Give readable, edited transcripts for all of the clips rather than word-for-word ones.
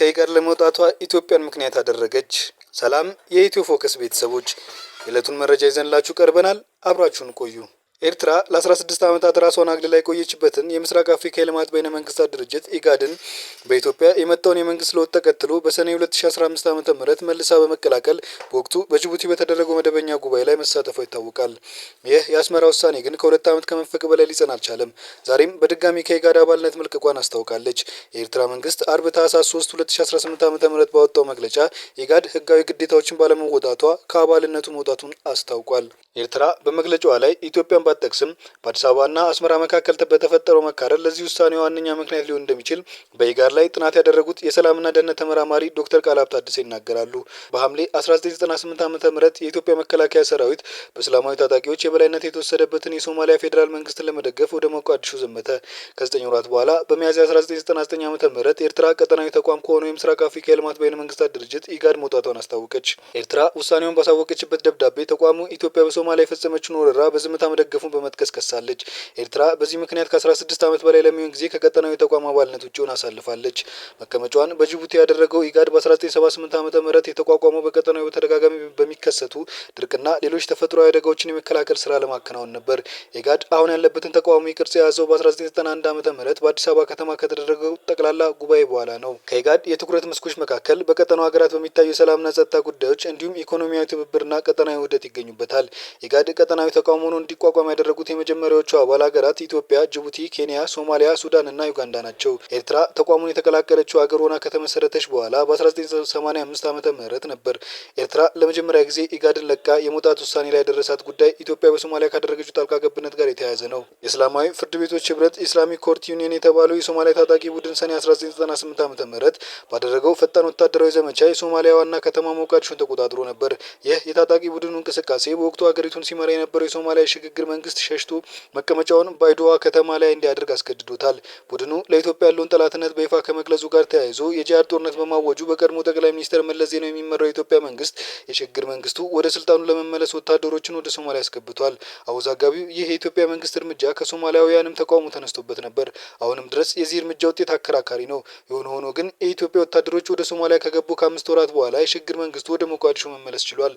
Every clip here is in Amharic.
ከኢጋድ ለመውጣቷ ኢትዮጵያን ምክንያት አደረገች። ሰላም የኢትዮ ፎከስ ቤተሰቦች፣ የዕለቱን መረጃ ይዘንላችሁ ቀርበናል። አብራችሁን ቆዩ። ኤርትራ ለ16 ዓመታት ራሷን አግልላ የቆየችበትን የምስራቅ አፍሪካ የልማት በይነ መንግስታት ድርጅት ኢጋድን በኢትዮጵያ የመጣውን የመንግስት ለውጥ ተከትሎ በሰኔ 2015 ዓ.ም መልሳ በመቀላቀል በወቅቱ በጅቡቲ በተደረገው መደበኛ ጉባኤ ላይ መሳተፏ ይታወቃል። ይህ የአስመራ ውሳኔ ግን ከ2 ዓመት ከመንፈቅ በላይ ሊጸና አልቻለም። ዛሬም በድጋሚ ከኢጋድ አባልነት መልቀቋን አስታውቃለች። የኤርትራ መንግስት አርብ ታህሳስ 3 2018 ዓ.ም ባወጣው መግለጫ ኢጋድ ህጋዊ ግዴታዎችን ባለመወጣቷ ከአባልነቱ መውጣቱን አስታውቋል። ኤርትራ በመግለጫዋ ላይ ኢትዮጵያን ባትጠቅስም በአዲስ አበባና አስመራ መካከል በተፈጠረው መካረር ለዚህ ውሳኔ ዋነኛ ምክንያት ሊሆን እንደሚችል በኢጋድ ላይ ጥናት ያደረጉት የሰላምና ደህንነት ተመራማሪ ዶክተር ቃልአብ ታደሰ ይናገራሉ። በሐምሌ 1998 ዓ.ም የኢትዮጵያ መከላከያ ሰራዊት በእስላማዊ ታጣቂዎች የበላይነት የተወሰደበትን የሶማሊያ ፌዴራል መንግስትን ለመደገፍ ወደ ሞቃዲሾ ዘመተ። ከ9 ወራት በኋላ በሚያዝያ 1999 ዓ.ም ኤርትራ ቀጠናዊ ተቋም ከሆነው የምስራቅ አፍሪካ የልማት በይነ መንግስታት ድርጅት ኢጋድ መውጣቷን አስታወቀች። ኤርትራ ውሳኔውን ባሳወቀችበት ደብዳቤ ተቋሙ ኢትዮጵያ በሶማሊያ የፈጸመችውን ወረራ በዝምታ መደገፉን በመጥቀስ ከሳለች። ኤርትራ በዚህ ምክንያት ከ16 ዓመት በላይ ለሚሆን ጊዜ ከቀጠናዊ ተቋም አባልነት ውጭ ሆና አሳልፋለች። መቀመጫዋን በጅቡቲ ያደረገው ኢጋድ በ1978 ዓ.ም የተቋቋመው በቀጠናዊ በተደጋጋሚ በሚከሰቱ ድርቅና ሌሎች ተፈጥሯዊ አደጋዎችን የመከላከል ስራ ለማከናወን ነበር። ኢጋድ አሁን ያለበትን ተቋማዊ ቅርጽ የያዘው በ1991 ዓ.ም በአዲስ አበባ ከተማ ከተደረገው ጠቅላላ ጉባኤ በኋላ ነው። ከኢጋድ የትኩረት መስኮች መካከል በቀጠናው ሀገራት በሚታዩ የሰላምና ጸጥታ ጉዳዮች እንዲሁም ኢኮኖሚያዊ ትብብርና ቀጠናዊ ውህደት ይገኙበታል። ኢጋድ ቀጠናዊ ተቋም ሆኖ እንዲቋቋም ያደረጉት የመጀመሪያዎቹ አባል ሀገራት ኢትዮጵያ፣ ጅቡቲ፣ ኬንያ፣ ሶማሊያ፣ ሱዳን እና ዩጋንዳ ናቸው። ኤርትራ ተቋሙን የተቀላቀለችው ሀገር ሆና ከተመሰረተች በኋላ በ1985 ዓ.ም ነበር። ኤርትራ ለመጀመሪያ ጊዜ ኢጋድን ለቃ የመውጣት ውሳኔ ላይ ያደረሳት ጉዳይ ኢትዮጵያ በሶማሊያ ካደረገችው ጣልቃ ገብነት ጋር የተያያዘ ነው። የእስላማዊ ፍርድ ቤቶች ህብረት ኢስላሚክ ኮርት ዩኒየን የተባለው የሶማሊያ ታጣቂ ቡድን ሰኔ 1998 ዓ.ም ባደረገው ፈጣን ወታደራዊ ዘመቻ የሶማሊያ ዋና ከተማ ሞቃዲሾን ተቆጣጥሮ ነበር። ይህ የታጣቂ ቡድኑ እንቅስቃሴ በወቅቱ ሀገሪቱን ሲመራ የነበረው የሶማሊያ ሽግግር መንግስት ሸሽቶ መቀመጫውን ባይዶዋ ከተማ ላይ እንዲያደርግ አስገድዶታል። ቡድኑ ለኢትዮጵያ ያለውን ጠላትነት በይፋ ከመግለጹ ጋር ተያይዞ የጂሃድ ጦርነት በማወጁ በቀድሞ ጠቅላይ ሚኒስትር መለስ ዜናዊ የሚመራው የኢትዮጵያ መንግስት የሽግግር መንግስቱ ወደ ስልጣኑ ለመመለስ ወታደሮችን ወደ ሶማሊያ አስገብቷል። አወዛጋቢው ይህ የኢትዮጵያ መንግስት እርምጃ ከሶማሊያውያንም ተቃውሞ ተነስቶበት ነበር። አሁንም ድረስ የዚህ እርምጃ ውጤት አከራካሪ ነው። የሆነ ሆኖ ግን የኢትዮጵያ ወታደሮች ወደ ሶማሊያ ከገቡ ከ5 ወራት በኋላ የሽግግር መንግስቱ ወደ ሞቃዲሾ መመለስ ችሏል።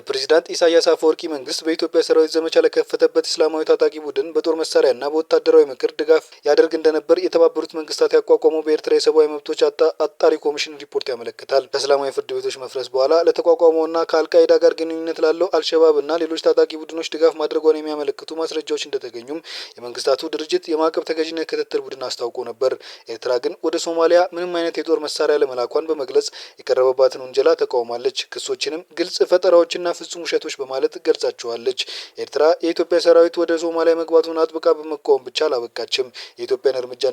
ፕሬዚዳንት ኢሳያስ አፈወርቂ መንግስት በኢትዮጵያ ሰራዊት ዘመቻ ለከፈተበት እስላማዊ ታጣቂ ቡድን በጦር መሳሪያና በወታደራዊ ምክር ድጋፍ ያደርግ እንደነበር የተባበሩት መንግስታት ያቋቋመው በኤርትራ የሰብአዊ መብቶች አጣሪ ኮሚሽን ሪፖርት ያመለክታል። ከእስላማዊ ፍርድ ቤቶች መፍረስ በኋላ ለተቋቋመውና ከአልቃይዳ ጋር ግንኙነት ላለው አልሸባብና ሌሎች ታጣቂ ቡድኖች ድጋፍ ማድረጓን የሚያመለክቱ ማስረጃዎች እንደተገኙም የመንግስታቱ ድርጅት የማዕቀብ ተገዥነት ክትትል ቡድን አስታውቆ ነበር። ኤርትራ ግን ወደ ሶማሊያ ምንም አይነት የጦር መሳሪያ ለመላኳን በመግለጽ የቀረበባትን ውንጀላ ተቃውማለች። ክሶችንም ግልጽ ፈጠራዎችና ፍጹም ውሸቶች በማለት ገልጻቸዋለች። ኤርትራ የኢትዮጵያ ሰራዊት ወደ ሶማሊያ መግባቱን አጥብቃ በመቃወም ብቻ አላበቃችም። የኢትዮጵያን እርምጃ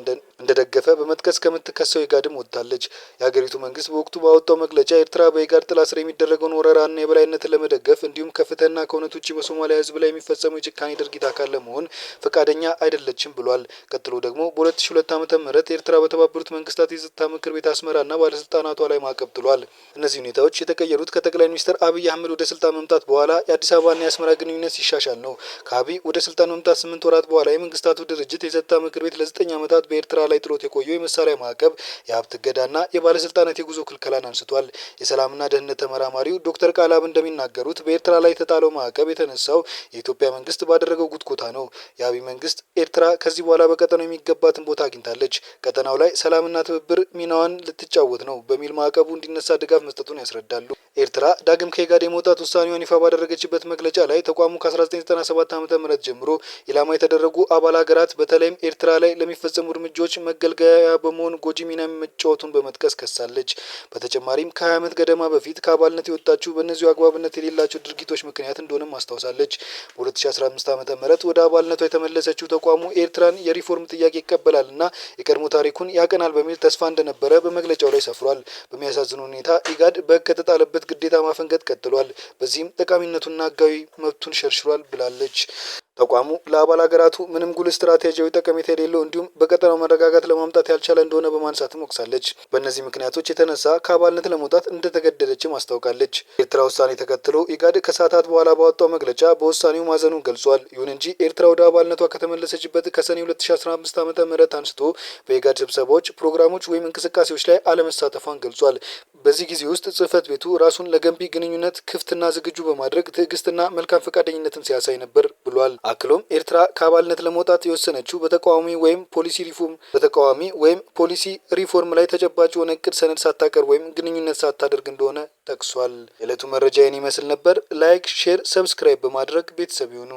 እንደደገፈ በመጥቀስ ከምትከሰው ኢጋድም ወጥታለች። የሀገሪቱ መንግስት በወቅቱ ባወጣው መግለጫ ኤርትራ በኢጋድ ጥላ ስር የሚደረገውን ወረራና የበላይነትን ለመደገፍ እንዲሁም ከፍትህና ከእውነት ውጭ በሶማሊያ ህዝብ ላይ የሚፈጸሙ የጭካኔ ድርጊት አካል ለመሆን ፈቃደኛ አይደለችም ብሏል። ቀጥሎ ደግሞ በ2002 ዓ.ም ኤርትራ በተባበሩት መንግስታት የጸጥታ ምክር ቤት አስመራና ባለስልጣናቷ ላይ ማዕቀብ ጥሏል። እነዚህ ሁኔታዎች የተቀየሩት ከጠቅላይ ሚኒስትር አብይ አህመድ ወደ ስልጣን መምጣት በኋላ የአዲስ አበባና የአስመራ ግንኙነት ሲሻሻል ነው። ከአብይ ወደ ስልጣን መምጣት 8 ወራት በኋላ የመንግስታቱ ድርጅት የጸጥታ ምክር ቤት ለ9 ዓመታት በኤርትራ ላይ ጥሎት የቆየው የመሳሪያ ማዕቀብ፣ የሀብት እገዳና የባለስልጣናት የጉዞ ክልከላን አንስቷል። የሰላምና ደህንነት ተመራማሪው ዶክተር ቃልአብ እንደሚናገሩት በኤርትራ ላይ የተጣለው ማዕቀብ የተነሳው የኢትዮጵያ መንግስት ባደረገው ጉትጎታ ነው። የአብይ መንግስት ኤርትራ ከዚህ በኋላ በቀጠናው የሚገባትን ቦታ አግኝታለች፣ ቀጠናው ላይ ሰላምና ትብብር ሚናዋን ልትጫወት ነው በሚል ማዕቀቡ እንዲነሳ ድጋፍ መስጠቱን ያስረዳሉ። ኤርትራ ዳግም ከኢጋድ የመውጣት ውሳኔዋን ይፋ ባደረገችበት መግለጫ ላይ ተቋሙ ከ1997 ዓ.ም ጀምሮ ኢላማ የተደረጉ አባል ሀገራት በተለይም ኤርትራ ላይ ለሚፈጸሙ እርምጃዎች መገልገያ በመሆን ጎጂ ሚና መጫወቱን በመጥቀስ ከሳለች። በተጨማሪም ከ20 ዓመት ገደማ በፊት ከአባልነት የወጣችው በእነዚሁ አግባብነት የሌላቸው ድርጊቶች ምክንያት እንደሆነም አስታውሳለች። በ2015 ዓ.ም ወደ አባልነቷ የተመለሰችው ተቋሙ ኤርትራን የሪፎርም ጥያቄ ይቀበላልና የቀድሞ ታሪኩን ያቀናል በሚል ተስፋ እንደነበረ በመግለጫው ላይ ሰፍሯል። በሚያሳዝን ሁኔታ ኢጋድ በሕግ ከተጣለበት ከነበረበት ግዴታ ማፈንገጥ ቀጥሏል። በዚህም ጠቃሚነቱና ሕጋዊ መብቱን ሸርሽሯል ብላለች። ተቋሙ ለአባል ሀገራቱ ምንም ጉልህ ስትራቴጂያዊ ጠቀሜታ የሌለው እንዲሁም በቀጠናው መረጋጋት ለማምጣት ያልቻለ እንደሆነ በማንሳትም ወቅሳለች። በእነዚህ ምክንያቶች የተነሳ ከአባልነት ለመውጣት እንደተገደደችም አስታውቃለች። ኤርትራ ውሳኔ ተከትሎ ኢጋድ ከሰዓታት በኋላ ባወጣው መግለጫ በውሳኔው ማዘኑን ገልጿል። ይሁን እንጂ ኤርትራ ወደ አባልነቷ ከተመለሰችበት ከሰኔ 2015 ዓ.ም አንስቶ በኢጋድ ስብሰባዎች፣ ፕሮግራሞች ወይም እንቅስቃሴዎች ላይ አለመሳተፏን ገልጿል። በዚህ ጊዜ ውስጥ ጽህፈት ቤቱ ራሱን ለገንቢ ግንኙነት ክፍትና ዝግጁ በማድረግ ትዕግስትና መልካም ፈቃደኝነትን ሲያሳይ ነበር ብሏል። አክሎም ኤርትራ ከአባልነት ለመውጣት የወሰነችው በተቃዋሚ ወይም ፖሊሲ ሪፎርም ላይ ተጨባጭ የሆነ እቅድ ሰነድ ሳታቀርብ ወይም ግንኙነት ሳታደርግ እንደሆነ ጠቅሷል። የዕለቱ መረጃ ይህን ይመስል ነበር። ላይክ፣ ሼር፣ ሰብስክራይብ በማድረግ ቤተሰብ ይሁኑ።